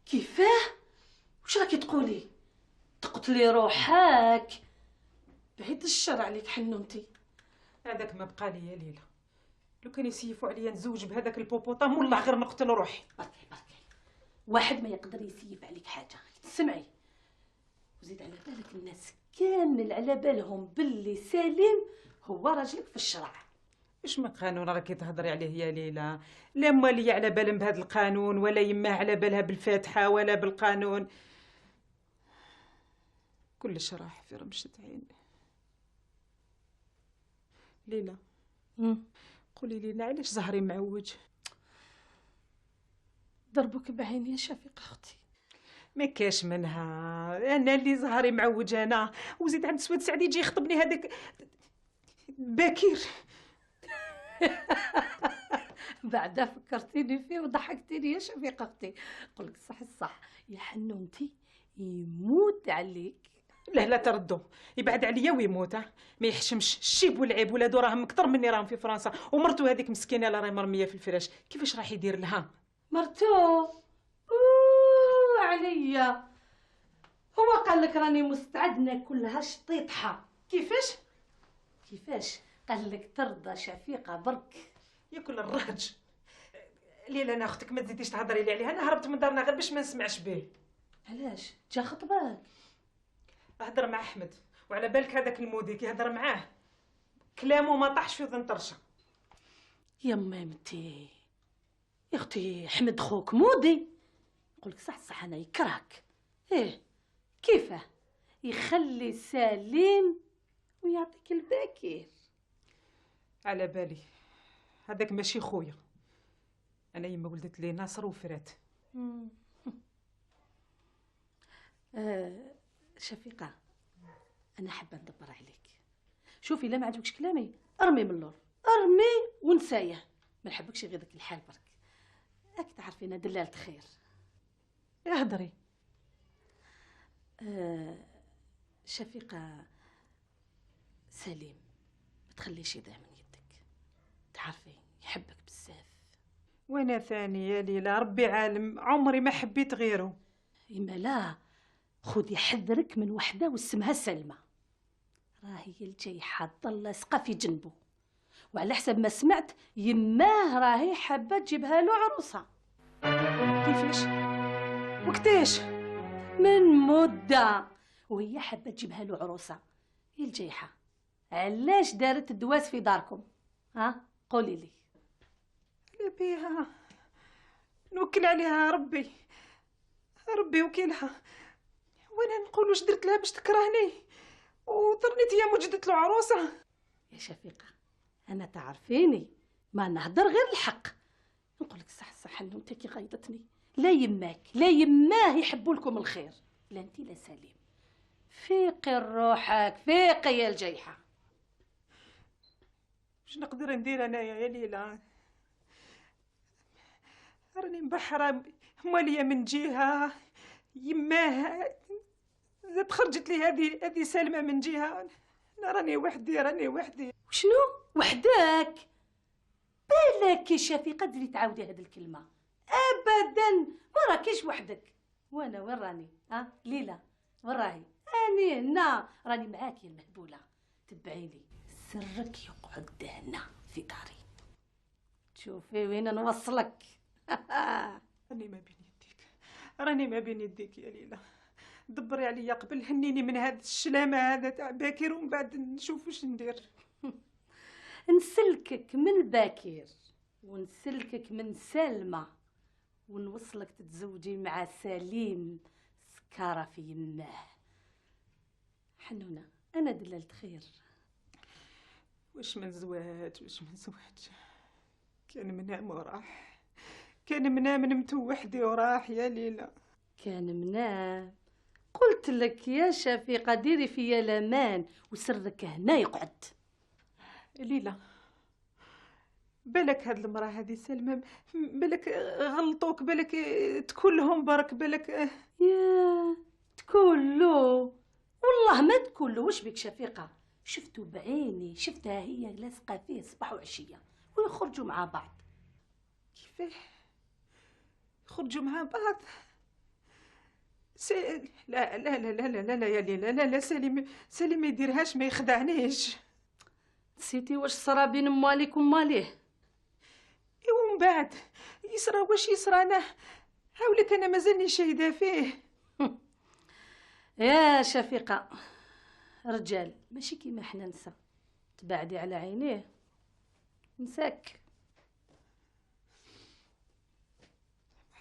كيفاه؟ واش راكي تقولي؟ تقتلي روحك؟ بعيد الشر عليك حنونتي. هذاك ما بقى لي يا ليلى، لو كان يسيفوا عليا نزوج بهذاك البوبوطام والله غير نقتل روحي. بركي بركي، واحد ما يقدر يسيف عليك حاجه. تسمعي وزيد على بالك الناس كامل على بالهم باللي سليم هو راجلك في الشرع. اش من قانون راكي تهضري عليه يا ليلى؟ لا مالية على بالهم بهذا القانون ولا يماه على بالها بالفاتحه ولا بالقانون، كلش راح في رمشة عين. ليلى قولي لي علاش زهري معوج؟ ضربك بعيني يا شفيقه اختي. ما كاش منها، انا اللي زهري معوج انا، وزيد عند سواد سعدي يجي يخطبني هذاك باكير. بعدا فكرتيني فيه وضحكتيني يا شفيقه اختي. قولك صح الصح يا حنونتي، يموت عليك. لا تردو، يبعد عليا ويموت، ما يحشمش الشيب والعيب، ولادو راهم اكثر مني راهم في فرنسا، ومرتو هذيك مسكينه لا راهي مرميه في الفراش، كيفاش راح يدير لها؟ مرتو عليا، هو قال لك راني مستعد ناكلها شطيطحه. كيفاش قال لك ترضى شفيقه برك؟ ياكل الرهج. ليلى انا اختك ما تزيديش تهضري لي عليها، انا هربت من دارنا غير باش ما نسمعش به. علاش جا خطبك؟ هضر مع احمد، وعلى بالك هذاك المودي كيهضر معاه كلامه ما طاحش في ذن طرشه. يا مامتي يا اختي، حمد خوك مودي. نقولك صح انا يكرهك. ايه كيفاه يخلي سليم ويعطيك الباكير؟ على بالي هذاك ماشي خويا، انا يما ولدت لي ناصر وفرات. شفيقه انا حابه ندبر عليك. شوفي الا ما عجبكش كلامي ارمي من اللور، ارمي ونسايه، ما نحبكش غير ذاك الحال برك. راك تعرفين دلالة خير. اهدري. شفيقه سليم ما تخليش يضيع من يدك، تعرفي يحبك بزاف. وانا ثاني يا ليلى ربي عالم عمري ما حبيت غيره. إما لا، خذي حذرك من وحده واسمها سلمى، راهي الجيحة ضل لاصقة في جنبه، وعلى حسب ما سمعت يماه راهي حابة تجيبها له عروسة. كيفاش؟ وقتاش؟ من مدة وهي حابة تجيبها له عروسة. هي الجيحة علاش دارت الدواس في داركم؟ ها قولي لي. لا بيها نوكل عليها ربي وكيلها، وانا نقول واش درت لها باش تكرهني وطرنيت هي وجدت له عروسه؟ يا شفيقه انا تعرفيني ما نهضر غير الحق. نقول لك صح انه انت كي غيضتني، لا يماك لا يماه يحبوا لكم الخير، لا انت لا سليم. فيقي روحك، فيقي يا الجيحه. واش نقدر ندير انايا يا ليلى؟ راني مبحره ماليه من جهه، يماه زاد خرجت لي هذه سلمى من جهه، انا راني وحدي. وشنو وحدك؟ بالك يا شفيقه تزيدي تعاودي هذه الكلمه ابدا، ما راكيش وحدك. وانا وين راني؟ ها ليلى وين راهي؟ اني هنا راني معاك يا المهبوله، تبعيني سرك يقعد هنا في داري، تشوفي وين نوصلك. راني ما بين يديك يا ليلى، دبري عليا قبل، هنيني من هذا الشلامه هذا تاع باكر ومن بعد نشوف واش ندير. نسلكك من باكر ونسلكك من سلمى ونوصلك تتزوجي مع سليم سكارة في يماه. حنونة أنا دلالة خير. واش من زواج كان منام وراح، كان منام نمت وحدي وراح يا ليلى. كان منام، قلت لك يا شفيقة ديري فيا الامان وسرك هنا يقعد. ليلى بالك هاد المراه هذه سلمى، بالك غلطوك، بالك تكلهم برك، بالك يا تكلو والله ما تكلو. وش بك شفيقة؟ شفتوا بعيني، شفتها هي لاصقة فيه صباح وعشية ويخرجوا مع بعض. كيفاه يخرجوا مع بعض؟ لا لا لا لا لا لا يا ليلى، لا لا، سالم ما يديرهاش، ما يخدعنيش. نسيتي واش صرا بين مالك وماليه؟ ومن بعد يصرى واش يصرى، انا هاولك انا مازالني شاهده فيه. يا شفيقة، رجال ماشي كيما حنا نسا، تبعدي على عينيه نساك.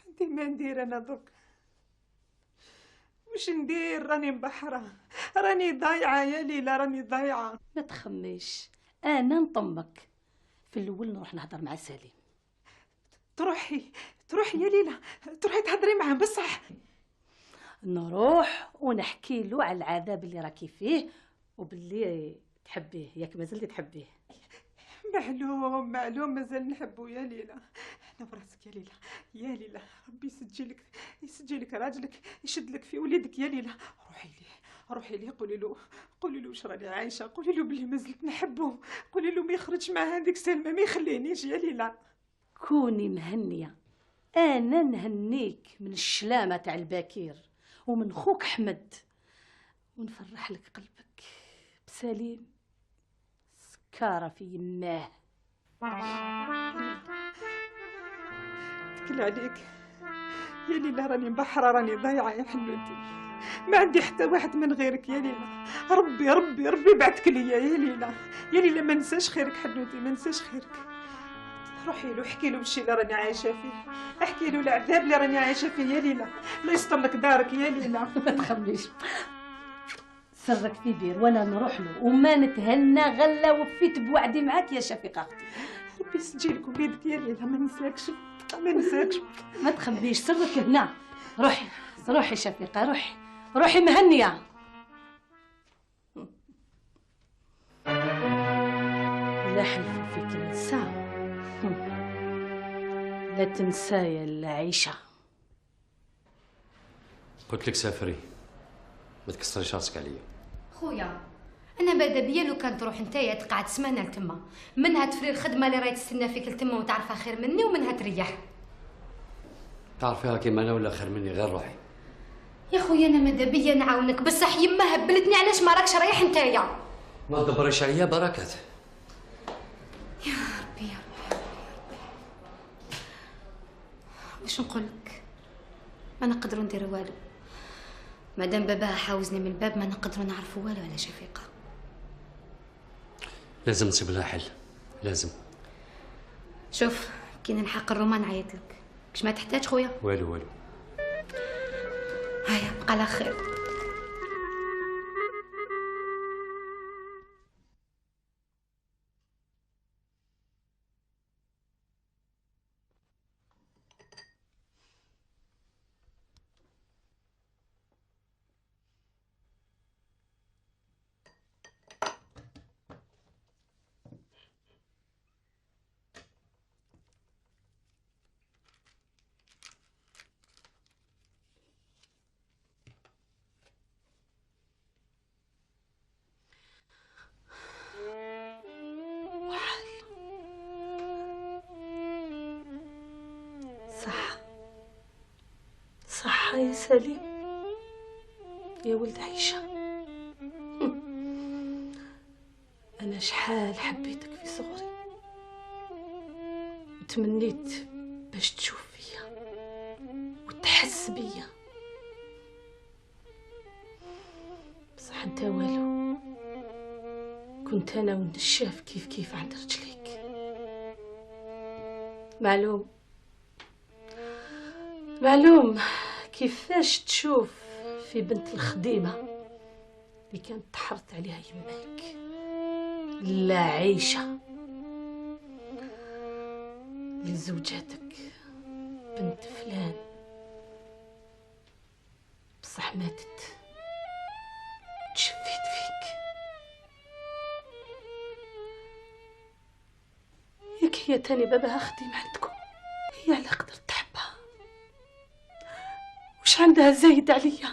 عندي ما ندير انا دوك، واش ندير؟ راني مبحرة، راني ضايعة يا ليلى، راني ضايعة. ما تخميش، انا نطمك. في الاول نروح نهضر مع سليم. تروحي يا ليلى، تروحي تهضري معاه بصح؟ نروح ونحكي له على العذاب اللي راكي فيه وباللي تحبيه، ياك مازلتي تحبيه. معلوم مازال نحبو يا ليلى. انا براسك يا ليلى، يا ليلى، ربي يسجلك راجلك، يشد لك في وليدك يا ليلى. روحي ليه قولي له واش راني عايشه، قولي له بلي مازلت نحبه، قولي له ما يخرجش مع هذيك سلمى، ما يخلينيش يا ليلى. كوني مهنيه، انا نهنيك من الشلامه تاع البكير ومن خوك احمد، ونفرح لك قلبك بسليم سكاره في يماه. تكل عليك يا ليلى، راني مبحره، راني ضايعه يا حلوتي، ما عندي حتى واحد من غيرك يا ليلى. ربي بعتك ليا يا ليلى، يا ليلى، ما ننساش خيرك حلوتي، ما ننساش خيرك. روحي له احكي له بالشي اللي راني عايشه فيه، احكي له العذاب اللي راني عايشه فيه يا ليلى، الله يستر لك دارك يا ليلى. ما تخميش، سرك في بير وانا نروح له وما نتهنى غلا وفيت بوعدي معاك يا شفيقه اختي. ربي يسجلك وليدك يا ليلى، ما ننساكش. ما تخبيش سرك هنا. روحي شفيقه، روحي مهنيه. لا حلف فيك ننسى، لا تنسايا العيشه. قلت لك سافري، ما تكسريش راسك عليا. خويا انا بادا بيا لو كان تروح نتايا تقعد سمانه لتما، منها تفري الخدمه اللي راهي تستنى فيك لتما وتعرفها خير مني، ومنها تريح. تعرفيها كيما انا ولا خير مني؟ غير روحي. يا خويا انا ماذا بيا نعاونك، بصح يما هبلتني علاش ما راكش رايح نتايا. ما تدبريش عليا بركات. يا ربي واش نقولك، ما نقدروا نديروا والو، مادام باباها حاوزني من الباب ما نقدروا نعرفوا والو على شفيقه. لازم نسيب لها حل، لازم. شوف كي نلحق الرومان نعيط لك، كش ما تحتاج خويا. والو هيا بقى على خير. صح يا سليم يا ولد عيشة، أنا شحال حبيتك في صغري وتمنيت باش تشوف فيا وتحس بيا، بصح انت والو، كنت أنا والنشاف كيف عند رجليك. معلوم كيفاش تشوف في بنت الخديمة اللي كانت تحرت عليها يماك، لا عيشة لزوجاتك بنت فلان، بصح ماتت تشفيت فيك. ياك هي تاني باباها خديم عندكم، هي على قدرت تحبها، وش عندها زايد عليا؟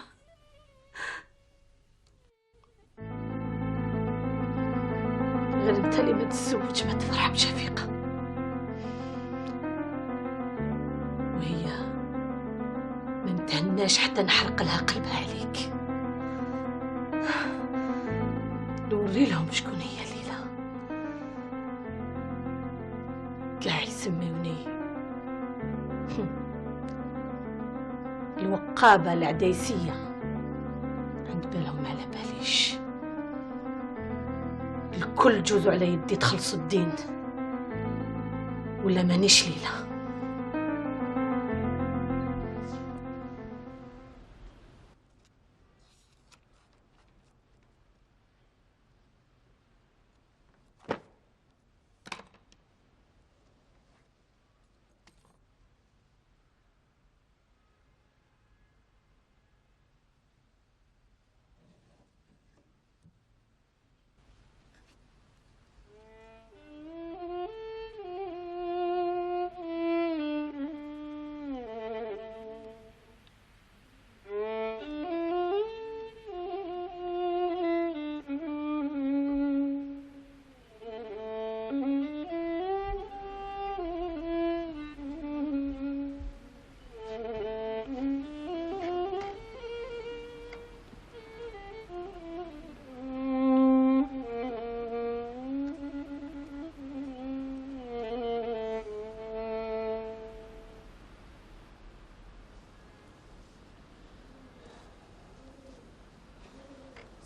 غير انت اللي ما تتزوج ما تفرح بشفيقة، وهي ما تهناش حتى نحرق لها قلبها عليك. نوري لهم شكون هي ليلى. كاع يسميوني الوقابة العديسية، عند بالهم على باليش. الكل جوزوا على يدي تخلصوا الدين، ولا مانيش ليلى.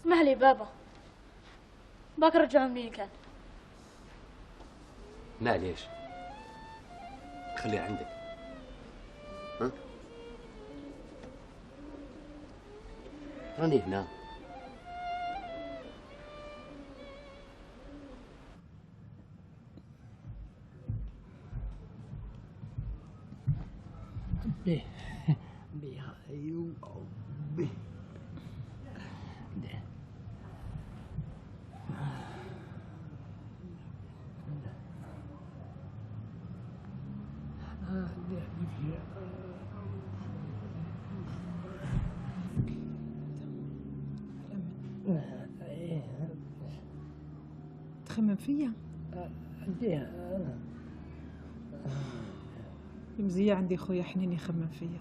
اسمح لي بابا، باك رجعوا منين كان؟ معليش، خليه عندك. ها؟ راني هنا. به بها أيوب به تخمم فيا؟ مزية عندي خويا حنين يخمم فيا.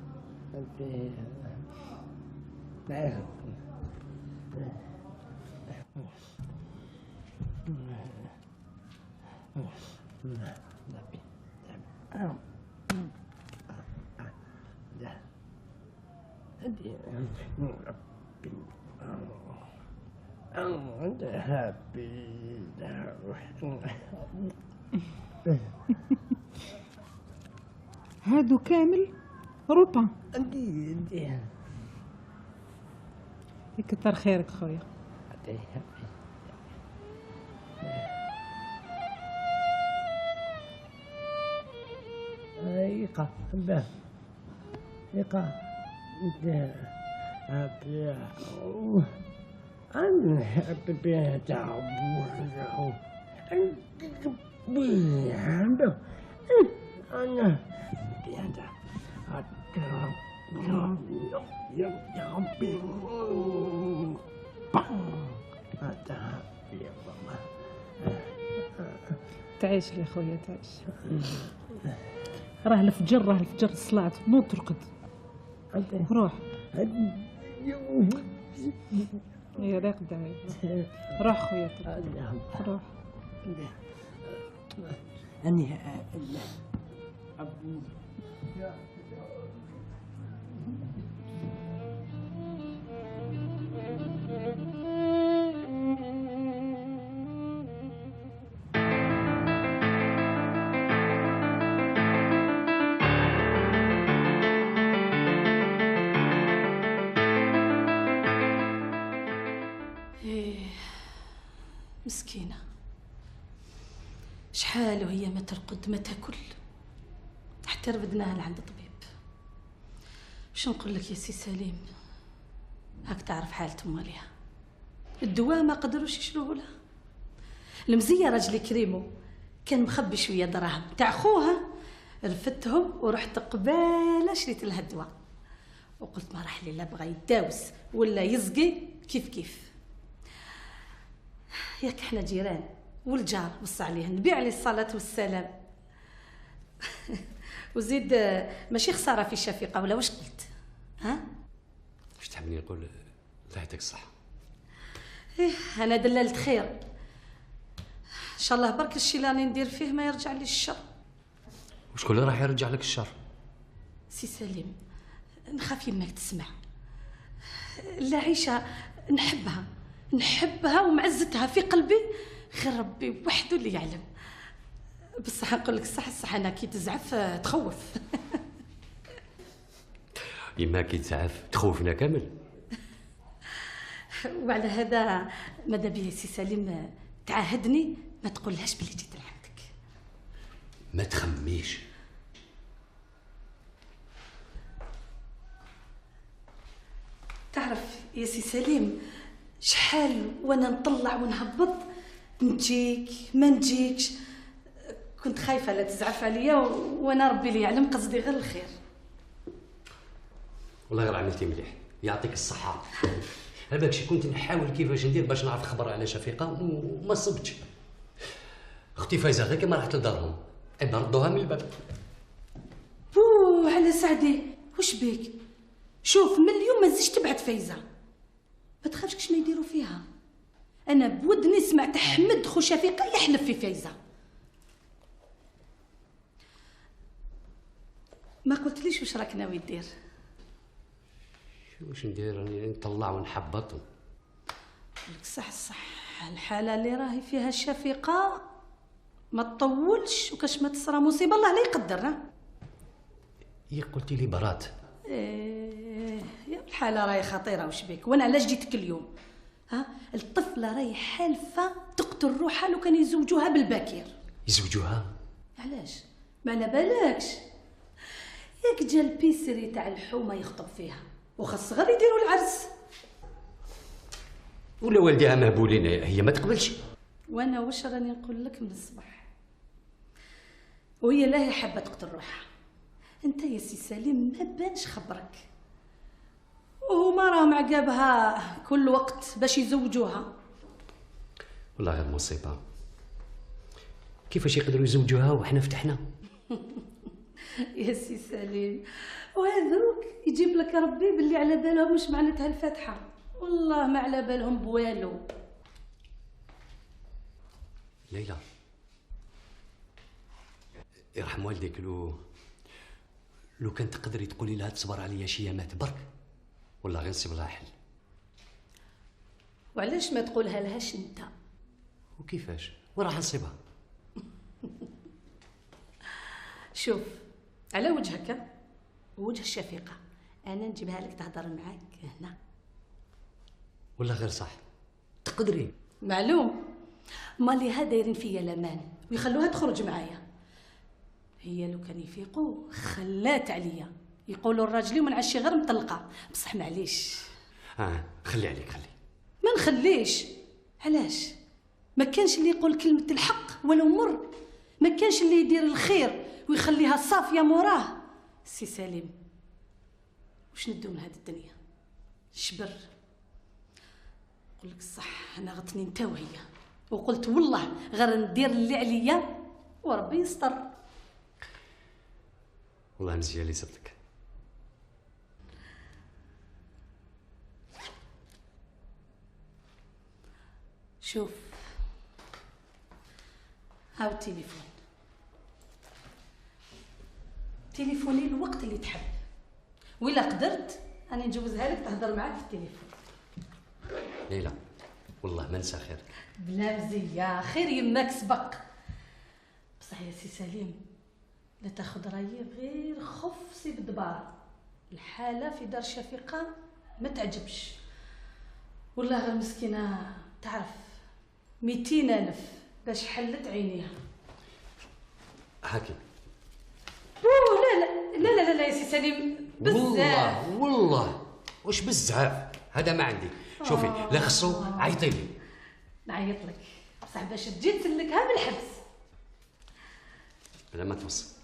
هادو كامل روبا. يكتر خيرك خويا. يقع به يقع أنا حبيت تعبوه أنا تعيش لي خويا تعيش. راه الفجر الصلاة نوض ترقد. روح يا راقدة. روح خويا روح. أني مسكينة، شحال وهي ما ترقد ما تاكل، حتى رفدناها لعند طبيب. واش نقول لك يا سي سليم، هاك تعرف حالة مواليها، الدواء ما قدروش يشروه لها. المزية راجلي كريمو كان مخبي شوية دراهم تاع خوها، رفدتهم ورحت قبالة شريت لها الدواء، وقلت ما راح لي لا بغى يداوس ولا يزقي كيف كيف. ياك احنا جيران والجار وصى عليه النبي عليه الصلاة والسلام. وزيد ماشي خسارة في شفيقة ولا واش قلت؟ ها؟ واش تحبني نقول؟ الله يعطيك الصحة. إيه أنا دلالة خير، إن شاء الله برك الشي اللي راني ندير فيه ما يرجع لي الشر. وشكون اللي راح يرجع لك الشر؟ سي سليم نخاف يماك تسمع، العيشة نحبها ومعزتها في قلبي، غير ربي وحده اللي يعلم. بصح نقول لك الصح انا كي تزعف تخوف. يما كي تزعف تخوفنا كامل. وعلى هذا ماذا بيا سي سليم تعاهدني ما تقولهاش بلي جيت لعندك. ما تخميش. تعرف يا سي سليم شحال وانا نطلع ونهبط، نجيك ما نجيكش، كنت خايفه لا تزعف عليا، وانا ربي اللي يعلم قصدي غير الخير. والله غير عملتي مليح، يعطيك الصحة. على بالك كنت نحاول كيفاش ندير باش نعرف خبر على شفيقة وما صبتش. اختي فايزة غير كيما رحت لدارهم ردوها من الباب. بوه على سعدي، وش بيك؟ شوف من اليوم ما تزيدش تبعد فايزة، ما تخافش كش ما يديروا فيها. انا بودني سمعت حمد خو شفيقة يحلف في فايزة. ما قلتليش واش راك ناوي دير؟ واش ندير؟ راني نطلع ونحبط. لك صح الحالة اللي راهي فيها الشفيقة ما تطولش، وكاش ما تصرى مصيبة الله لا يقدرها. هي قلتي لي برات. إيه يا الحالة راهي خطيرة، وش بيك؟ وانا علاش جيتك اليوم؟ ها الطفلة راهي حالفة تقتل روحها لو كان يزوجوها بالباكير. يزوجوها؟ علاش؟ ما على بالكش؟ ياك جا البيسري تاع الحومة يخطب فيها، وخاص غير يديروا العرس. ولا والديها مهبولين، هي ما تقبلش. وانا واش راني نقول لك من الصباح، وهي لا هي حابه تقتل روحها. انت يا سي سليم ما بانش خبرك، وهما راهم عقابها كل وقت باش يزوجوها. والله غير مصيبه، كيفاش يقدروا يزوجوها وحنا فتحنا؟ يا سي سليم وهذوك يجيب لك ربي باللي على بالهم مش معناتها الفاتحه، والله ما على بالهم بوالو. ليلى يرحم والديك، لو كان تقدري تقولي لها تصبر عليا شي ايامات برك، والله غير نصيب لها حل. وعلاش ما تقولها لهاش انت؟ وكيفاش؟ وين راح نصيبها؟ شوف على وجهك ووجه الشفيقة انا نجيبها لك تهضر معاك هنا. والله غير صح تقدري. معلوم، مالي ها دايرين فيا الامان ويخلوها تخرج معايا. هي لو كان يفيقوا خلات عليا يقولوا الراجلي ومنعشي غير مطلقه، بصح معليش. خلي عليك، خلي. ما نخليش. علاش؟ ما كانش اللي يقول كلمه الحق ولو مر، ما كانش اللي يدير الخير ويخليها صافيه موراه. سي سليم واش ندو من هذه الدنيا؟ شبر. نقول لك الصح، انا غتني انت وهي، وقلت والله غير ندير اللي عليا وربي يستر. والله مزيان اللي صدقك. شوف هاو التليفون، تليفوني الوقت اللي تحب، ولا قدرت انا نجوزها لك تهضر معاك في التليفون. ليلى والله ما نسى خيرك. بلا مزيه، خير يماك سبق. بصح يا سي سليم لا تاخذ رايي غير خف سي بالدبار، الحاله في دار شفيقه ما تعجبش. والله غير مسكينه تعرف 200,000 باش حلت عينيها. هاكي. اوه لا لا لا لا لا يا سي سليم بزاف. والله واش بزاف هذا ما عندي. شوفي لا خصو عيطي لي. نعيط لك بصح باش تجي تسلكها بالحبس. لا ما توصل.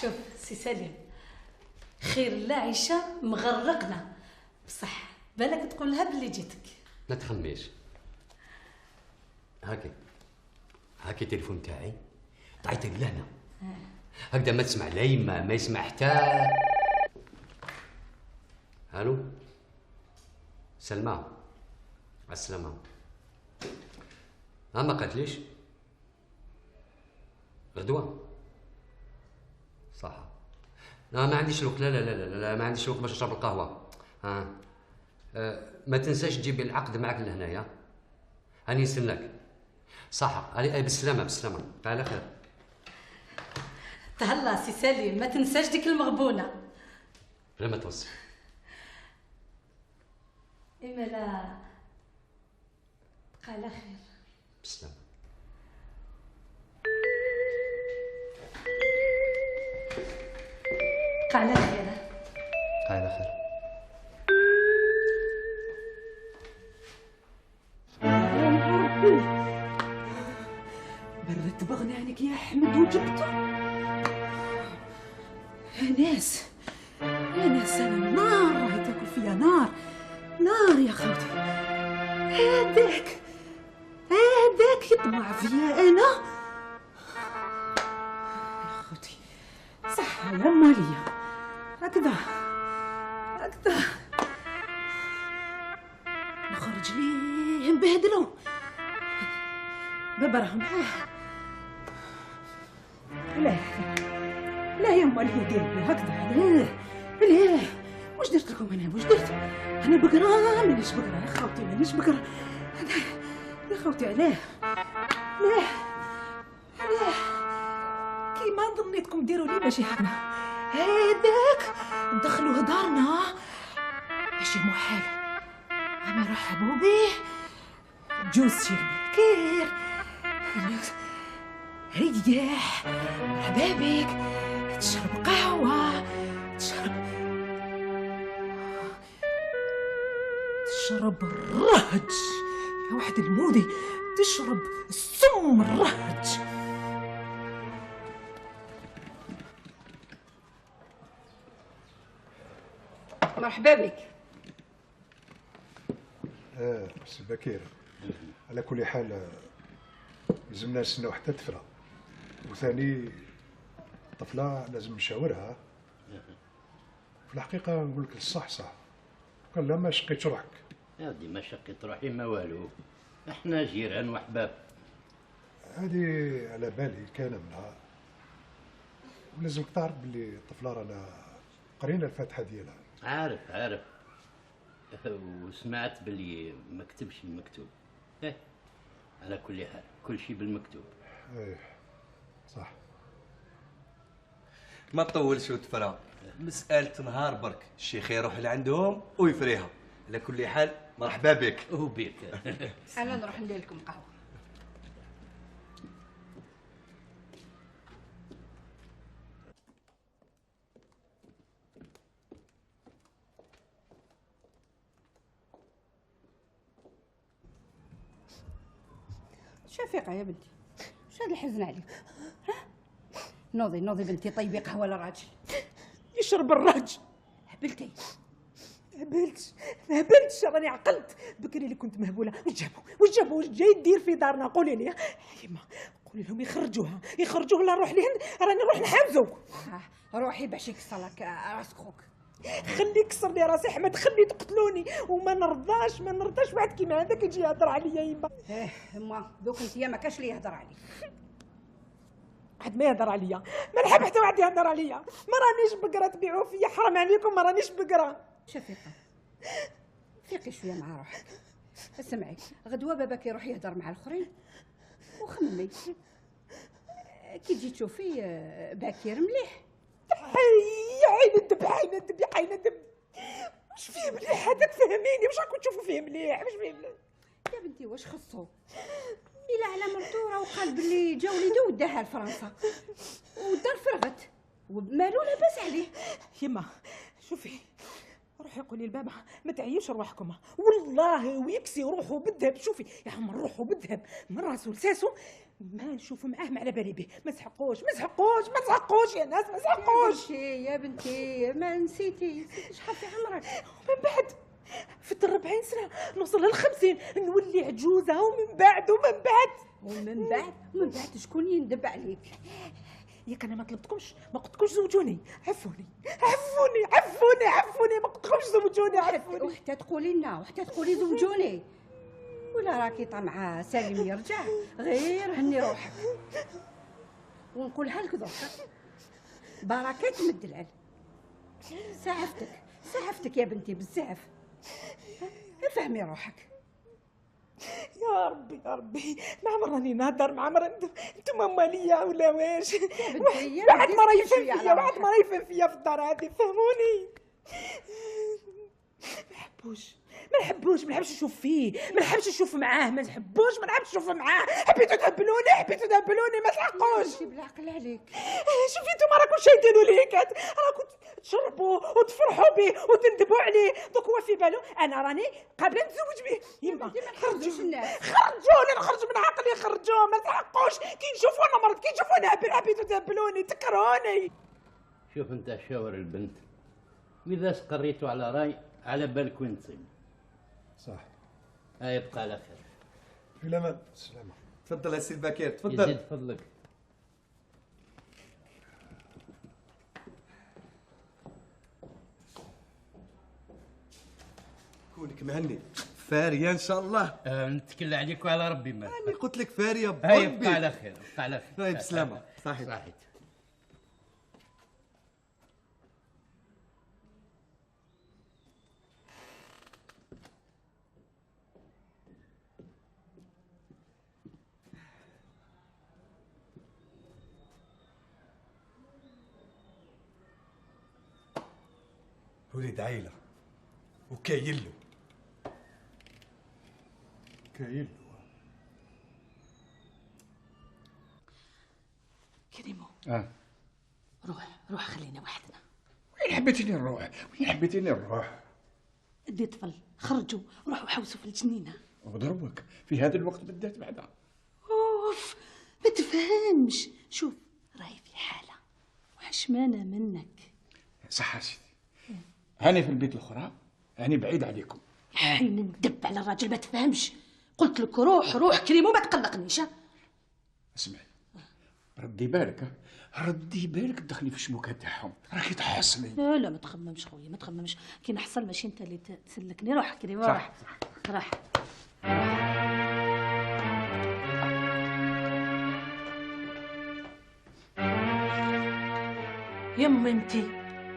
شوف سي سليم، خير لا عيشه مغرقنا، بصح بالك تقولها باللي جيتك. ما تخميش. هاكي التليفون تاعي، تعيطي لهنا هكذا ما تسمع لا يما ما يسمع حتى. الو سلمى على السلامة. ما قالتليش غدوة صح. لا ما عنديش الوقت، لا لا لا لا, لا ما عنديش الوقت باش نشرب القهوة. ما تنساش تجيب العقد معك لهنايا، هاني نستناك. صح علي بالسلامة بالسلامة على خير. تهلا سي سليم، ما تنساش ديك المغبونة. لا ما توصل. إما لا بقى على خير. بالسلامة. بقى على خير. بقى على خير. بردت بغنانك يا احمد وجبته. يا ناس انا نار راهي تاكل فيا، نار يا خوتي. هذاك يطمع فيا انا يا خوتي. صح يا ماليا هكذا نخرج ليه نبهدلو. بابا راه معاه. لا يا مالي ديري هكذا. لا واش درت لكم انا؟ واش درت انا؟ بقرا مانيش بقرا يا خوتي، مانيش بقرا يا خوتي. علاه كيما ظنيتكم ديروا لي ماشي هكذا. هذاك دخلوا دارنا ماشي محال، عم يرحبوا به جوز شي بكير رياح مرحبا بك، تشرب قهوة، تشرب الرهج يا واحد المودي، تشرب السم الرهج. مرحبا بك. سي بكير، على كل حال لازمنا نستناو حتى تفرى، وثاني الطفلة لازم نشاورها. في الحقيقة نقول لك الصح قال لا ما شقيتش روحك. يا ودي ما شقيت روحي ما والو، احنا جيران وحباب. هذه على بالي كان منها، ولازمك تعرف بلي الطفلة رانا قرينا الفاتحة ديالها. عارف وسمعت بلي ما كتبش المكتوب. على كل حال كل شيء بالمكتوب. ايه صح. ما تطولش وتفرى، مسألة نهار برك، الشيخ يروح لعندهم ويفريها. على كل حال مرحبا بك. وبيك. انا نروح ندير لكم قهوة. شفيقة يا بنتي، واش هذا الحزن عليك؟ ها؟ نوضي بنتي، طيبي قهوة للراجل. يشرب الرهج. هبلت راني عقلت بكري اللي كنت مهبوله. واش جاي دير في دارنا؟ قولي لي يما، قولي لهم يخرجوه لا نروح لهند، راني نروح نحاوزو. روحي باش يكسر لك راسك خوك. خلي يكسر لي راسي احمد، خلي تقتلوني، وما نرضاش واحد كيما هذاك يجي يهضر عليا يما. يما دوك انت ما كاش لي يهضر عليك. واحد ما يهضر عليا، ما نحب حتى واحد يهضر عليا. ما رانيش بقرا، تبيعوا فيا، حرام عليكم، ما رانيش بقرا. شفيقة فيقي شويه مع روحك. اسمعي، غدوه باباك يروح يهضر مع الاخرين وخممي كي تجي تشوفي باكير مليح. عين الدب واش فيه مليح هذاك؟ فهميني، واش راكم تشوفوا فيه مليح؟ واش فيه مليح يا بنتي؟ واش خصو إلا على مرتورة وقال بلي جا وليدو وداها لفرنسا والدار فرغت ومالو لاباس عليه. يما شوفي، روحي قولي لبابا ما تعيوش روحكم والله، ويكسي روحه بالذهب. شوفي يا عم، روحه بالذهب من راسو لساسو، ما نشوف معاه ما على بالي به. ما تسحقوش يا ناس، ما تسحقوش. يا بنتي ما نسيتي شحال في عمرك؟ من بعد في 40 سنه نوصل ل50 نولي عجوزه، ومن بعد ومن بعد شكون يندب عليك؟ ياك انا ما طلبتكمش، ما قلتلكمش زوجوني. عفوني ما قلتلكمش زوجوني. عفوني. وحتى تقولي زوجوني، ولا راكي طمعه سالم يرجع؟ غير هني روحك. ونقولها لك دركا، بركه تمد العل. سعفتك يا بنتي بزاف. فهمي روحك. يا ربي ما عمر راني نهضر مع مرا انتم مالية ولا واش؟ واحد مرة يفهم فيا في الدار هذه، فهموني. ما نحبوش نشوف فيه، ما نحبش نشوف معاه، ما نحبش نشوف معاه. حبيتو تهبلوني ما تلحقوش. بالعقل عليك. شوفي نتوما راكم شايدينو ليك، راكم تشربوا وتفرحوا به وتندبوا عليه. دوك هو في بالو انا راني قابله نتزوج به. يما خرجوني نخرج من عقلي، خرجوه ما تلحقوش. كي نشوفونا مرض، كي نشوفونا هبل، حبيتو تهبلوني تكرهوني. شوف انت شاور البنت، واذا استقريتوا على راي على بالك وين تصيب. صح. يبقى على خير. في الامان. السلامة. تفضل السي البكير، تفضل. يزيد فضلك. كونك مهني فاريه ان شاء الله. نتكل عليك وعلى ربي. ما انا قلت لك فاريه بربي. بربي. يبقى على خير. طيب بسلامه. صحيح. ولد عيلة وكايلو كريمو. روح خلينا وحدنا. وين حبيتيني نروح؟ ادي طفل، خرجوا روحوا حوسوا في الجنينة. وضربك في هذا الوقت بالذات بعدها. اوف ما تفهمش. شوف راهي في حالة وحشمانة منك. صح يا سيدي، هاني في البيت الاخرى، هاني بعيد عليكم. حين ندب على الراجل ما تفهمش. قلت لك روح كريمو ما تقلقنيش. اسمعي، ردي بالك تدخلي في الشبكه تاعهم، راكي تحصلي. لا ما تخممش خويا، ما تخممش. كي نحصل ماشي انت اللي تسلكني. روح كريمو روح. يما انتي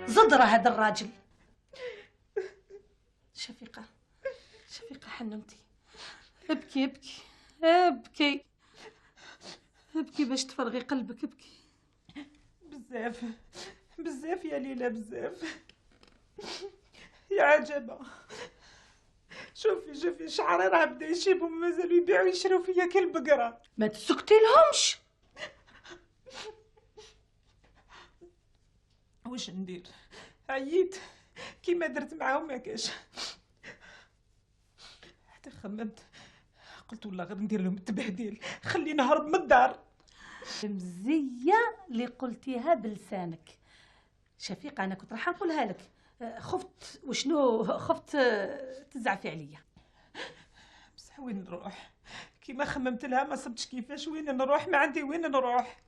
زدرة هذا الراجل. شفيقة حنمتي، ابكي باش تفرغي قلبك. ابكي بزاف يا ليلى، بزاف. يا عجبة. شوفي شعري راه بدا يشيب ومازالوا يبيعوا يشروا فيا كالبقرة. ما تسكتي لهمش. واش ندير؟ عييت كيما درت معاهم ما كاش. حتى خممت، قلت والله غير ندير لهم التبهديل، خلي نهرب من الدار. مزية اللي قلتيها بلسانك شفيقة. انا كنت راح نقولها لك، خفت تزعفي عليا. بصح وين نروح؟ كيما خممت لها ما صبتش كيفاش. وين نروح؟ ما عندي وين نروح.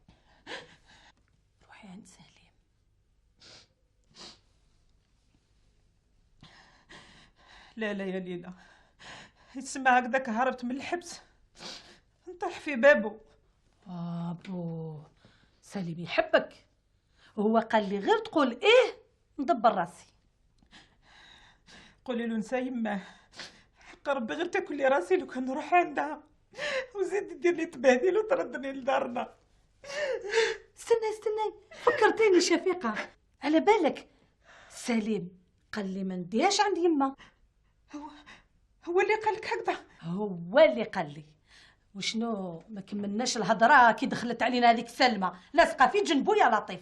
روحي عند سليم. لا يا ليلى، يسمى هكذاك هربت من الحبس نطيح في بابو. بابو سليم يحبك، وهو قال لي غير تقول ايه ندبر راسي. قولي له نسى يماه، حق ربي غير تاكل لي راسي لو كان نروح عندها وزيد دير لي تبهديل وتردني لدارنا. استنى فكرتيني شفيقة، على بالك سليم قال لي ما نديهاش عند يما. هو اللي قال لك هكذا؟ هو اللي قال لي. وشنو ما كملناش الهضره كي دخلت علينا هذيك سلمى لاصقه في جنبو يا لطيف.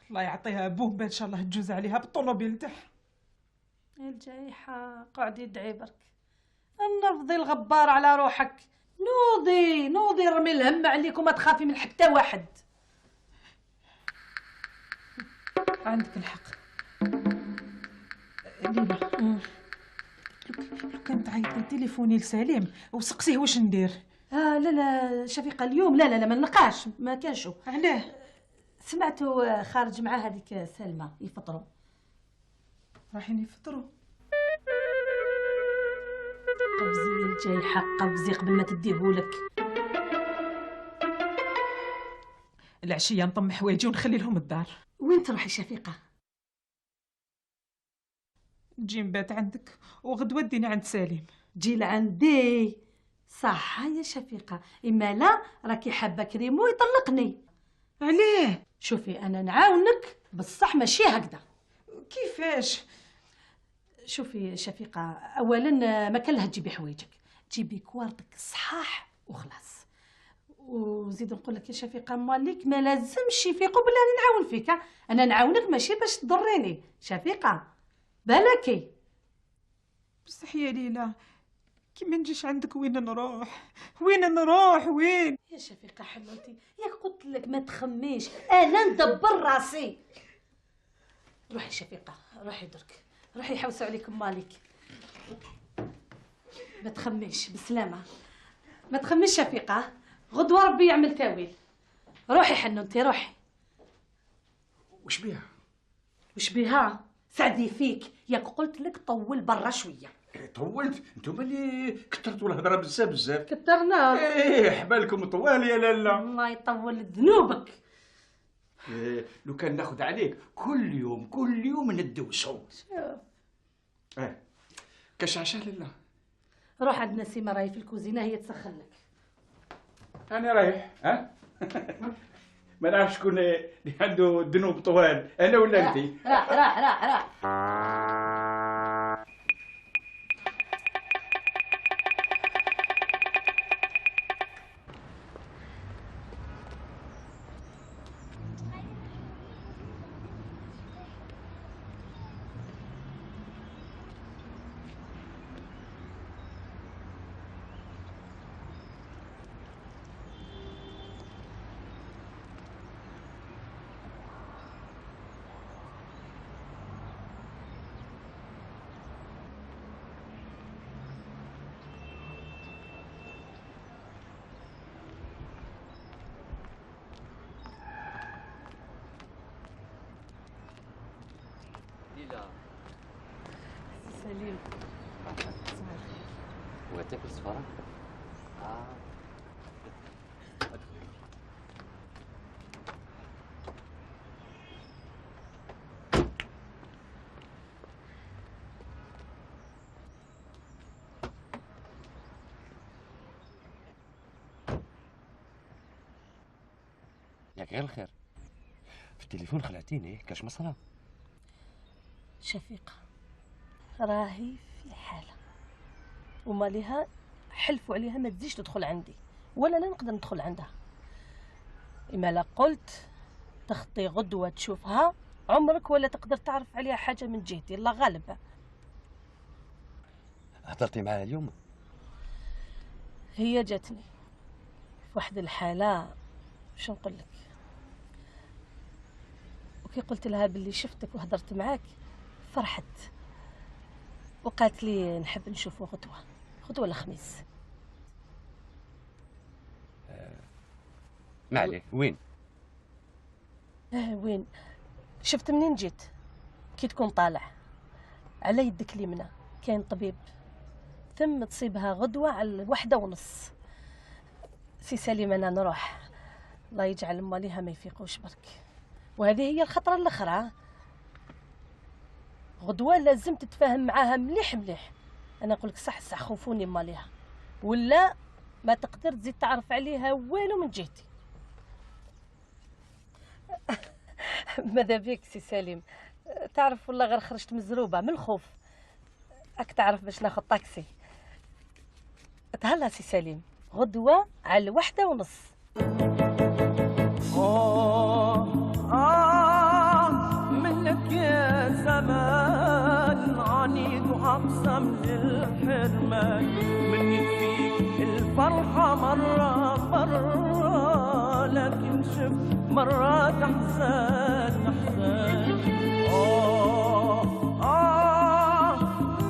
الله يعطيها بومبه ان شاء الله تجوز عليها بالطوموبيل تاعها. الجايحه قعدي ادعي برك. نرضي الغبار على روحك. نوضي رمي الهم عليك وما تخافي من حتى واحد. عندك الحق ليلى. لو كان تعيطي تليفوني لسليم وسقسيه واش ندير. لا لا شفيقة اليوم لا ما نلقاش، ما كانش. علاه؟ سمعته خارج مع هذيك سلمى يفطروا. رايحين يفطروا؟ قبزي الجايحة قبزي قبل ما تديهولك. العشية نطم حوايجي ونخلي لهم الدار. وين تروحي شفيقة؟ نجي نبات عندك وغدوة دينا عند سليم. جي لعندي صح يا شفيقة، إما لا راكي حابة كريمو يطلقني. عليه؟ شوفي أنا نعاونك بصح ماشي هكذا. كيفاش؟ شوفي شفيقة، أولا ما كان لها تجيبي حوايجك، جيبي كوارتك صحاح وخلاص. وزيد نقول لك يا شفيقة مالك ما لازمش يفيقوا بلا نعاون فيك. أنا نعاونك ماشي باش تضريني شفيقة، بالكي. بصح يا ليلى كي ما نجيش عندك وين نروح وين يا شفيقة حلوتي، ياك قلت لك ما تخميش، انا ندبر راسي. روحي شفيقة روحي درك، روحي يحوسوا عليكم مالك. ما تخميش بسلامة، ما تخميش شفيقة، غدوة ربي يعمل تاويل. روحي حنونتي روحي. وش بيها سعدي فيك، ياك قلت لك طول برا شويه. طولت؟ انتم اللي كثرتوا الهضره بزاف. كثرنا. حبالكم طوال يا لالا. الله يطول ذنوبك. لو كان ناخذ عليك كل يوم ندوسو. كاش عشاء لالا؟ روح عند نسيمه راهي في الكوزينه هي تسخن لك. انا رايح. ما نعرفش شكون اللي عنده ذنوب طوال، انا ولا انت؟ راح. سليم هو تاكل صفارة؟ ياك غير الخير. في التليفون خلعتيني كاش مصرا. شفيقة راهي في حالة وماليها حلفوا عليها ما تزيش تدخل عندي ولا لا نقدر ندخل عندها. إما لا قلت تخطي غدوة تشوفها عمرك ولا تقدر تعرف عليها حاجة من جهتي. الله غالب. هضرتي معاها اليوم؟ هي جاتني في واحد الحالة باش نقول لك، وكي قلت لها باللي شفتك وهضرت معاك فرحت وقالت لي نحب نشوفه غدوة الخميس. ما عليه. وين؟ وين؟ شفت منين جيت؟ كي تكون طالع على يدك اليمنى كاين طبيب، ثم تصيبها غدوة على 1:30. سي سليم انا نروح، الله يجعل ماليها ما يفيقوش برك. وهذه هي الخطرة الأخرى، غدوة لازم تتفاهم معاها مليح. أنا أقولك صح خوفوني ماليها، ولا ما تقدر تزيد تعرف عليها والو من جهتي. ماذا بيك سي سليم، تعرف والله غير خرجت مزروبة من الخوف. راك تعرف باش ناخذ طاكسي. تهلا سي سليم، غدوة على 1:30. منك يا زمان عنيد وأقسى من الحرمان، مني فيك الفرحة مرة لكن شفت مرة أحزان.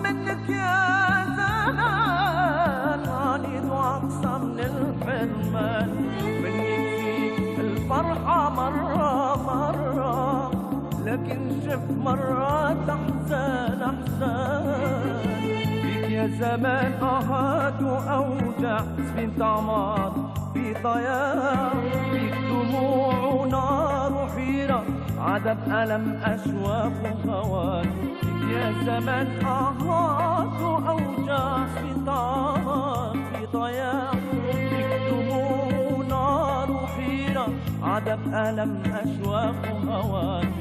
منك يا زمان عنيد وأقسى من الفرحة مرة لكن شفت مرات أحزان فيك يا زمان آهات وأوجع سفينة عمار في ضياع فيك دموع ونار وحيرة عذاب ألم أشواق وهوان فيك يا زمان آهات وأوجع سفينة عمار في ضياع فيك دموع ونار وحيرة عذاب ألم أشواق وهوان